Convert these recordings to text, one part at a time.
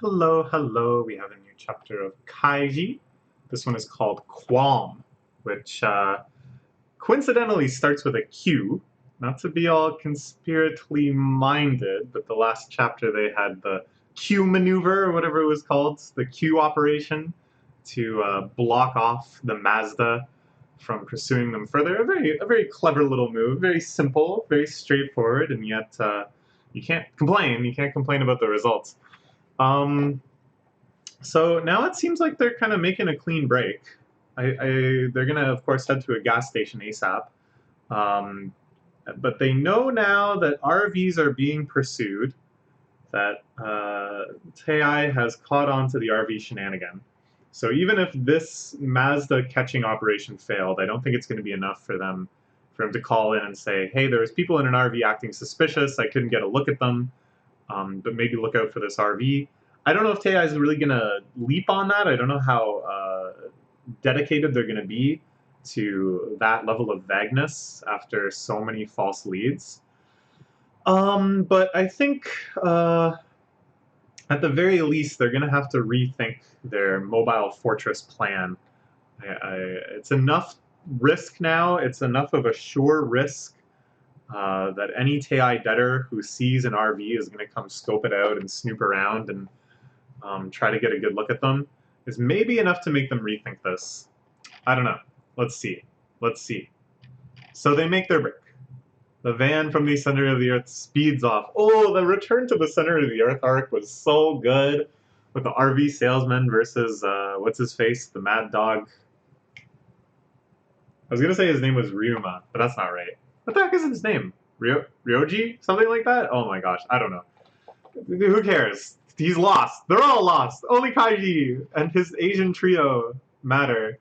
Hello, hello. We have a new chapter of Kaiji. This one is called Qualm, which coincidentally starts with a Q. Not to be all conspiratorially minded, but the last chapter they had the Q maneuver, or whatever it was called, the Q operation, to block off the Mazda from pursuing them further. A very clever little move, very simple, very straightforward, and yet you can't complain. You can't complain about the results. So now it seems like they're kind of making a clean break. They're gonna, of course, head to a gas station ASAP. But they know now that RVs are being pursued, that Tei has caught on to the RV shenanigan. So even if this Mazda catching operation failed, I don't think it's going to be enough for him to call in and say, hey, there's people in an RV acting suspicious, I couldn't get a look at them, but maybe look out for this RV. I don't know if Tei is really going to leap on that. I don't know how dedicated they're going to be to that level of vagueness after so many false leads. But I think at the very least they're going to have to rethink their mobile fortress plan. It's enough risk now. It's enough of a sure risk that any Tei debtor who sees an RV is going to come scope it out and snoop around and try to get a good look at them, is maybe enough to make them rethink this. I don't know. Let's see. Let's see. So they make their break. The van from the center of the earth speeds off. Oh, the return to the center of the earth arc was so good with the RV salesman versus, what's his face? The mad dog. I was going to say his name was Ryuma, but that's not right. What the heck is his name? Ryoji? Something like that? Oh my gosh, I don't know. Who cares? He's lost. They're all lost. Only Kaiji and his Asian trio matter.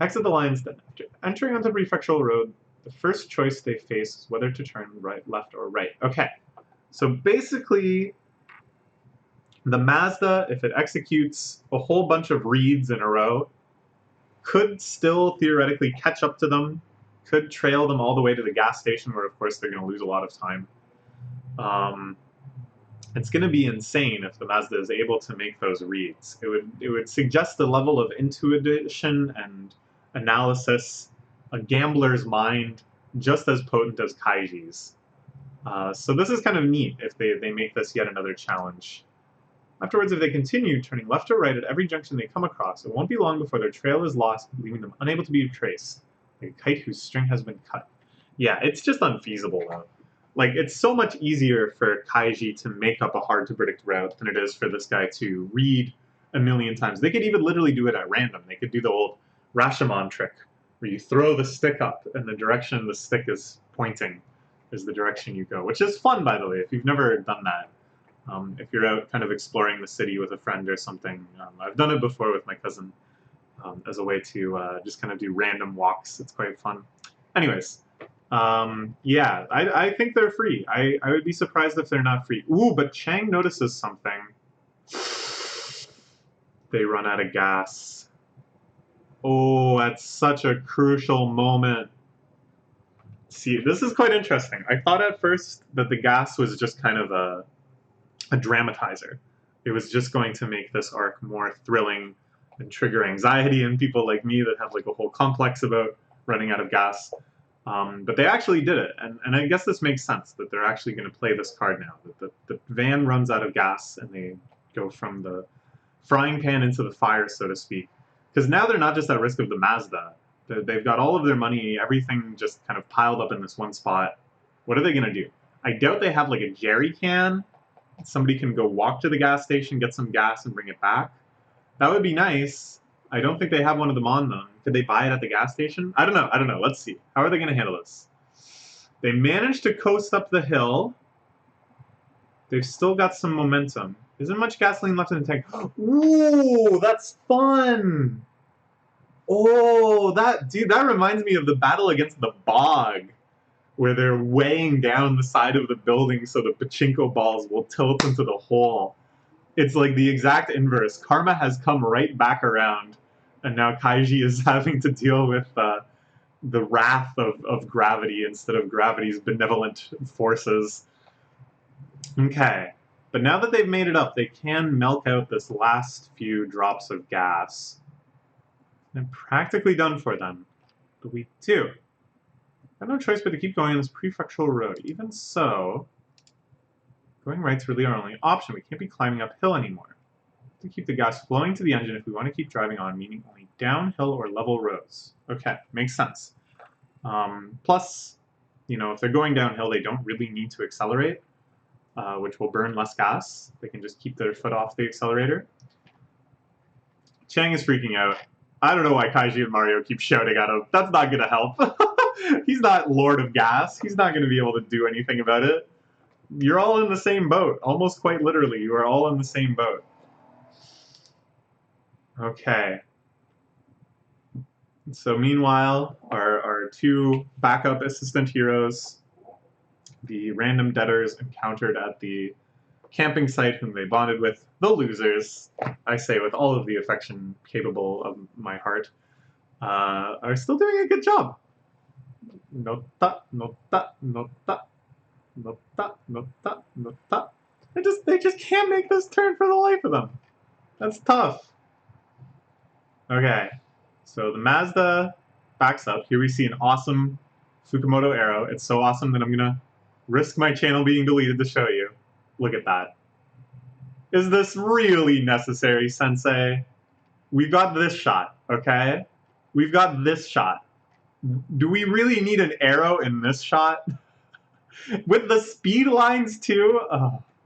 Exit the lines then. After entering onto the prefectural road, the first choice they face is whether to turn right, left, or right. Okay, so basically, the Mazda, if it executes a whole bunch of reads in a row, could still theoretically catch up to them, could trail them all the way to the gas station, where of course they're going to lose a lot of time. It's going to be insane if the Mazda is able to make those reads. It would suggest a level of intuition and analysis, a gambler's mind, just as potent as Kaiji's. So this is kind of neat if they make this yet another challenge. Afterwards, if they continue turning left or right at every junction they come across, it won't be long before their trail is lost, leaving them unable to be traced, like a kite whose string has been cut. Yeah, it's just unfeasible, though. Like, it's so much easier for Kaiji to make up a hard-to-predict route than it is for this guy to read a million times. They could even literally do it at random. They could do the old Rashomon trick, where you throw the stick up, and the direction the stick is pointing is the direction you go, which is fun, by the way, if you've never done that. If you're out kind of exploring the city with a friend or something. I've done it before with my cousin as a way to just kind of do random walks. It's quite fun. Anyways. Yeah, I think they're free. I would be surprised if they're not free. Ooh, but Chang notices something. They run out of gas. Oh, that's such a crucial moment. See, this is quite interesting. I thought at first that the gas was just kind of a dramatizer. It was just going to make this arc more thrilling and trigger anxiety in people like me that have like a whole complex about running out of gas. But they actually did it, and I guess this makes sense that they're actually going to play this card now. That the van runs out of gas, and they go from the frying pan into the fire, so to speak. Because now they're not just at risk of the Mazda. They've got all of their money, everything just kind of piled up in this one spot. What are they going to do? I doubt they have like a jerry can. Somebody can go walk to the gas station, get some gas, and bring it back. That would be nice. I don't think they have one of them on them. Could they buy it at the gas station? I don't know. Let's see. How are they going to handle this? They managed to coast up the hill. They've still got some momentum. Isn't much gasoline left in the tank. Ooh, that's fun! Oh, that reminds me of the battle against the bog, where they're weighing down the side of the building so the pachinko balls will tilt into the hole. It's like the exact inverse. Karma has come right back around. And now Kaiji is having to deal with the wrath of gravity instead of gravity's benevolent forces. Okay. But now that they've made it up, they can milk out this last few drops of gas. And I'm practically done for them. But we do. I have no choice but to keep going on this prefectural road. Even so, going right's really our only option. We can't be climbing uphill anymore. To keep the gas flowing to the engine if we want to keep driving on, meaning only downhill or level roads. Okay, makes sense. Plus, you know, if they're going downhill, they don't really need to accelerate, which will burn less gas. They can just keep their foot off the accelerator. Chang is freaking out. I don't know why Kaiji and Mario keep shouting at him. That's not going to help. He's not Lord of Gas. He's not going to be able to do anything about it. You're all in the same boat. Almost quite literally, you are all in the same boat. Okay. So meanwhile, our two backup assistant heroes, the random debtors encountered at the camping site whom they bonded with, the losers, I say with all of the affection capable of my heart, are still doing a good job. Nota, nota, nota, nota, nota, nota. They just can't make this turn for the life of them. That's tough. Okay, so the Mazda backs up. Here we see an awesome Fukumoto arrow. It's so awesome that I'm gonna risk my channel being deleted to show you. Look at that. Is this really necessary, Sensei? We've got this shot, okay? We've got this shot. Do we really need an arrow in this shot? With the speed lines too?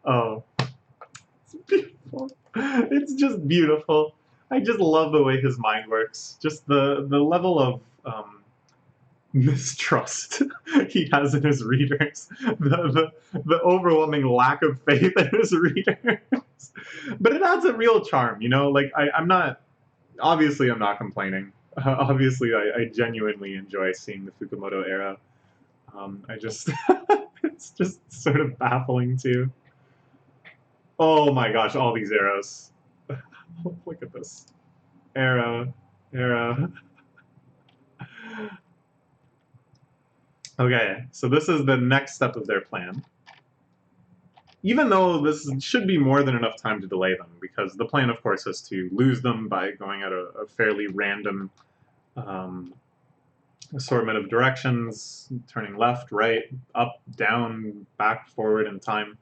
Oh. It's beautiful. It's just beautiful. I just love the way his mind works. Just the level of mistrust he has in his readers. The overwhelming lack of faith in his readers. But it adds a real charm, you know? Like, I'm not... Obviously, I'm not complaining. Obviously, I genuinely enjoy seeing the Fukumoto era. I just... it's just sort of baffling, too. Oh my gosh, all these arrows. Look at this. Arrow. Arrow. Okay, so this is the next step of their plan. Even though this should be more than enough time to delay them, because the plan, of course, is to lose them by going at a fairly random assortment of directions, turning left, right, up, down, back, forward in time.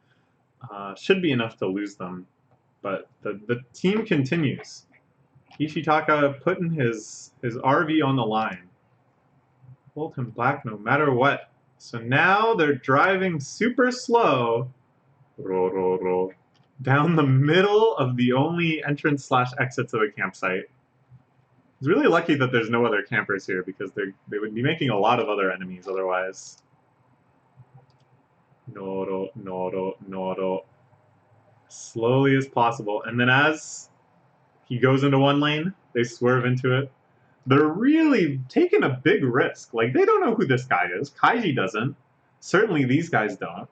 Should be enough to lose them. But the team continues. Ishitaka putting his RV on the line. Hold him back no matter what. So now they're driving super slow down the middle of the only entrance / exit to the campsite. It's really lucky that there's no other campers here because they would be making a lot of other enemies otherwise. Noro. Slowly as possible. And then as he goes into one lane, they swerve into it. They're really taking a big risk. Like, they don't know who this guy is. Kaiji doesn't. Certainly these guys don't.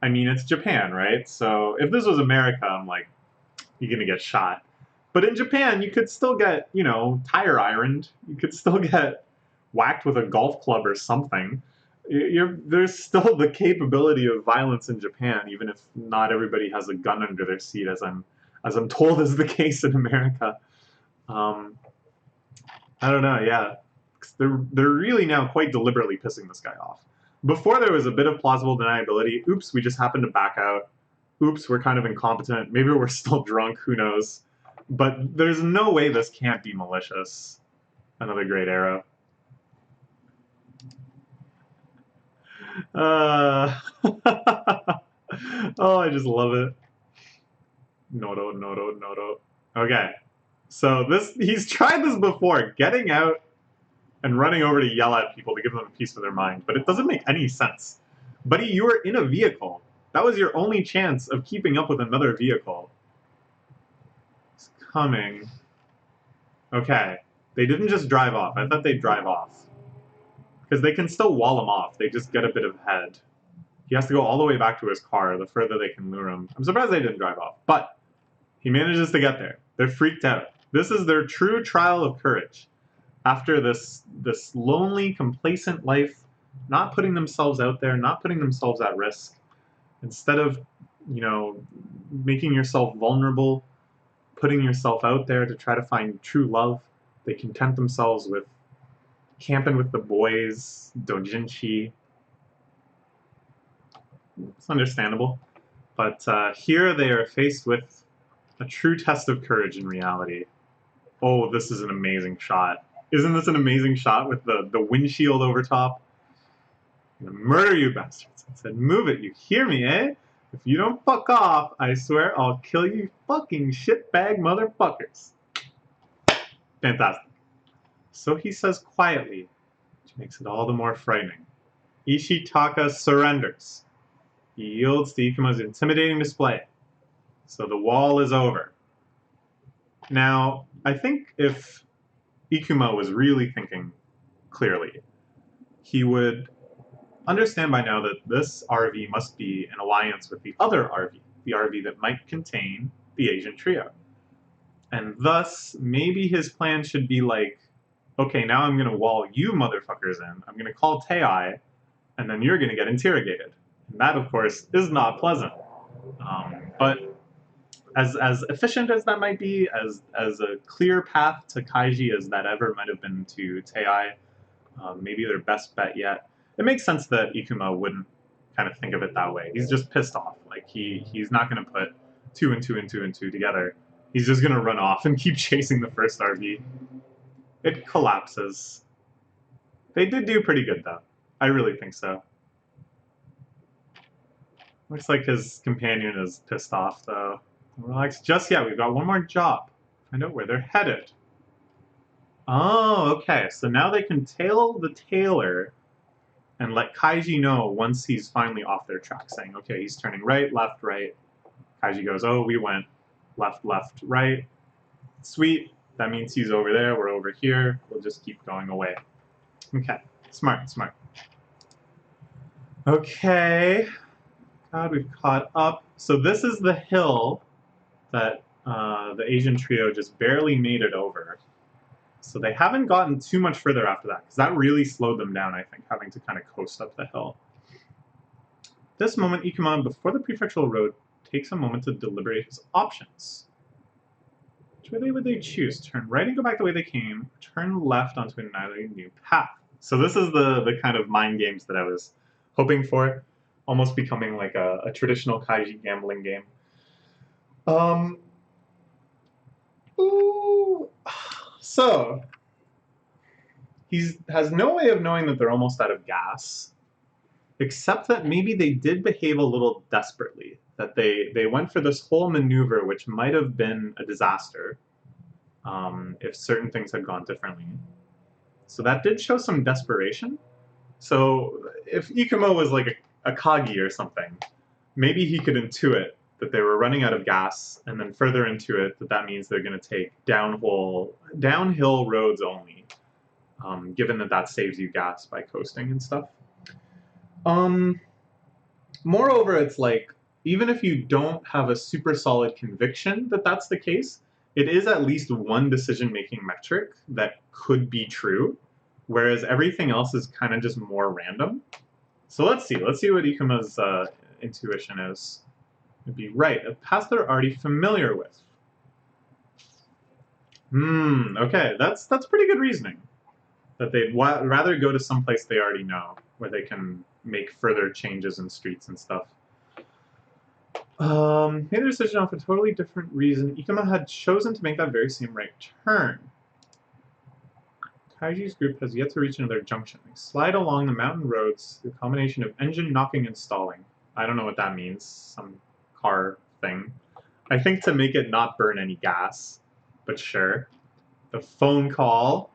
I mean, it's Japan, right? So if this was America, I'm like, you're gonna get shot. But in Japan, you could still get, you know, tire ironed. You could still get whacked with a golf club or something. There's still the capability of violence in Japan, even if not everybody has a gun under their seat, as I'm told is the case in America. I don't know, yeah. They're really now quite deliberately pissing this guy off. Before there was a bit of plausible deniability. Oops, we just happened to back out. Oops, we're kind of incompetent. Maybe we're still drunk, who knows. But there's no way this can't be malicious. Another great arrow. Oh, I just love it. Noro. Okay. So he's tried this before, getting out and running over to yell at people to give them a piece of their mind, but it doesn't make any sense. Buddy, you were in a vehicle. That was your only chance of keeping up with another vehicle. It's coming. Okay. They didn't just drive off. I thought they'd drive off. Because they can still wall him off. They just get a bit of head. He has to go all the way back to his car the further they can lure him. I'm surprised they didn't drive off. But he manages to get there. They're freaked out. This is their true trial of courage. After this lonely, complacent life, not putting themselves out there, not putting themselves at risk, instead of you know, making yourself vulnerable, putting yourself out there to try to find true love. They content themselves with camping with the boys, dojinshi. It's understandable. But here they are faced with a true test of courage in reality. Oh, this is an amazing shot. Isn't this an amazing shot with the windshield over top? I'm gonna murder you bastards. I said, move it, you hear me, eh? If you don't fuck off, I swear I'll kill you fucking shitbag motherfuckers. Fantastic. So he says quietly, which makes it all the more frightening. Ishitaka surrenders. He yields to Ikuma's intimidating display. So the wall is over. Now, I think if Ikuma was really thinking clearly, he would understand by now that this RV must be an alliance with the other RV, the RV that might contain the Asian trio. And thus, maybe his plan should be like, okay, now I'm going to wall you motherfuckers in. I'm going to call Tei, and then you're going to get interrogated. And that, of course, is not pleasant. But as efficient as that might be, as a clear path to Kaiji as that ever might have been to Tei, maybe their best bet yet, it makes sense that Ikuma wouldn't kind of think of it that way. He's just pissed off. Like he's not going to put two and two and two and two together. He's just going to run off and keep chasing the first RV. It collapses. They did do pretty good, though. I really think so. Looks like his companion is pissed off, though. Relax just yet. We've got one more job. Find out where they're headed. Oh, okay. So now they can tail the tailor and let Kaiji know once he's finally off their track, saying, okay, he's turning right, left, right. Kaiji goes, oh, we went left, left, right. Sweet. That means he's over there. We're over here. We'll just keep going away. Okay. Smart, smart. Okay. God, we've caught up. So this is the hill that the Asian trio just barely made it over. So they haven't gotten too much further after that, because that really slowed them down, I think, having to kind of coast up the hill. This moment, Ikuma, before the prefectural road, takes a moment to deliberate his options. Which way would they choose? Turn right and go back the way they came, turn left onto an entirely new path. So this is the kind of mind games that I was hoping for, almost becoming like a traditional Kaiji gambling game. So, he has no way of knowing that they're almost out of gas, except that maybe they did behave a little desperately, that they went for this whole maneuver, which might have been a disaster if certain things had gone differently. So that did show some desperation. So if Ikuma was like a Kagi or something, maybe he could intuit that they were running out of gas, and then further into it, that means they're going to take downhill roads only, given that saves you gas by coasting and stuff. Moreover, it's like, even if you don't have a super solid conviction that that's the case, it is at least one decision-making metric that could be true, whereas everything else is kind of just more random. So let's see what Ikuma's intuition is. It'd be right, a path they're already familiar with. Okay, that's pretty good reasoning. That they'd rather go to some place they already know, where they can make further changes in streets and stuff. Made the decision off a totally different reason. Ikuma had chosen to make that very same right turn. Kaiji's group has yet to reach another junction. They slide along the mountain roads through a combination of engine knocking and stalling. I don't know what that means. Some car thing. I think to make it not burn any gas, but sure. The phone call.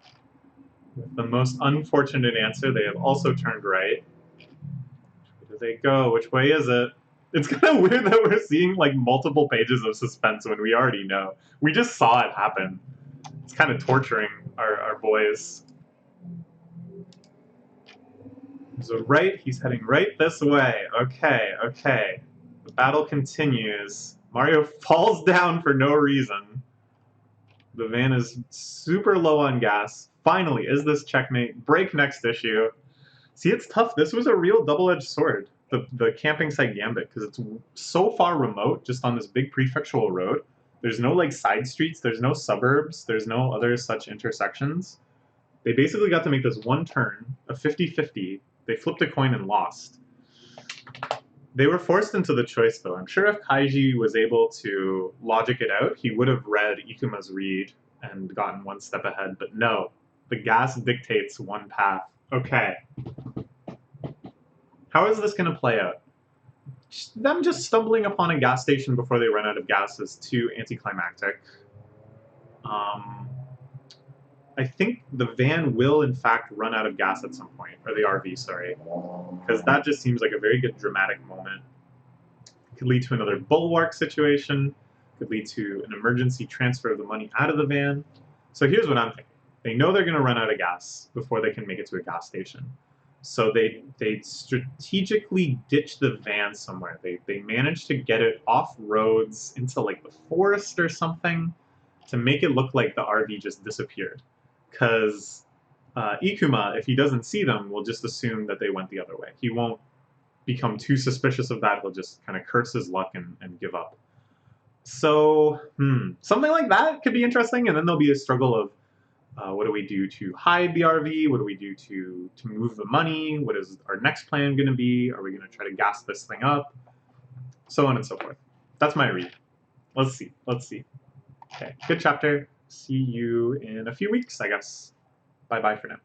With the most unfortunate answer, they have also turned right. Where do they go? Which way is it? It's kind of weird that we're seeing like multiple pages of suspense when we already know. We just saw it happen. It's kind of torturing our boys. So right, he's heading right this way. Okay. The battle continues. Mario falls down for no reason. The van is super low on gas. Finally, is this checkmate? Break next issue. See, it's tough. This was a real double-edged sword. the camping site gambit, because it's so far remote, just on this big prefectural road. There's no like side streets, there's no suburbs, there's no other such intersections. They basically got to make this one turn, a 50-50. They flipped a coin and lost. They were forced into the choice, though. I'm sure if Kaiji was able to logic it out, he would have read Ikuma's read and gotten one step ahead. But no, the gas dictates one path. Okay. How is this going to play out? Them just stumbling upon a gas station before they run out of gas is too anticlimactic. I think the van will, in fact, run out of gas at some point, or the RV, sorry, because that just seems like a very good dramatic moment. Could lead to another bulwark situation, could lead to an emergency transfer of the money out of the van. So here's what I'm thinking. They know they're going to run out of gas before they can make it to a gas station. So they strategically ditch the van somewhere. They managed to get it off roads into like the forest or something to make it look like the RV just disappeared. Because Ikuma, if he doesn't see them, will just assume that they went the other way. He won't become too suspicious of that. He'll just kind of curse his luck and give up. So, something like that could be interesting. And then there'll be a struggle of what do we do to hide the RV? What do we do to move the money? What is our next plan going to be? Are we going to try to gas this thing up? So on and so forth. That's my read. Let's see. Let's see. Okay, good chapter. See you in a few weeks, I guess. Bye-bye for now.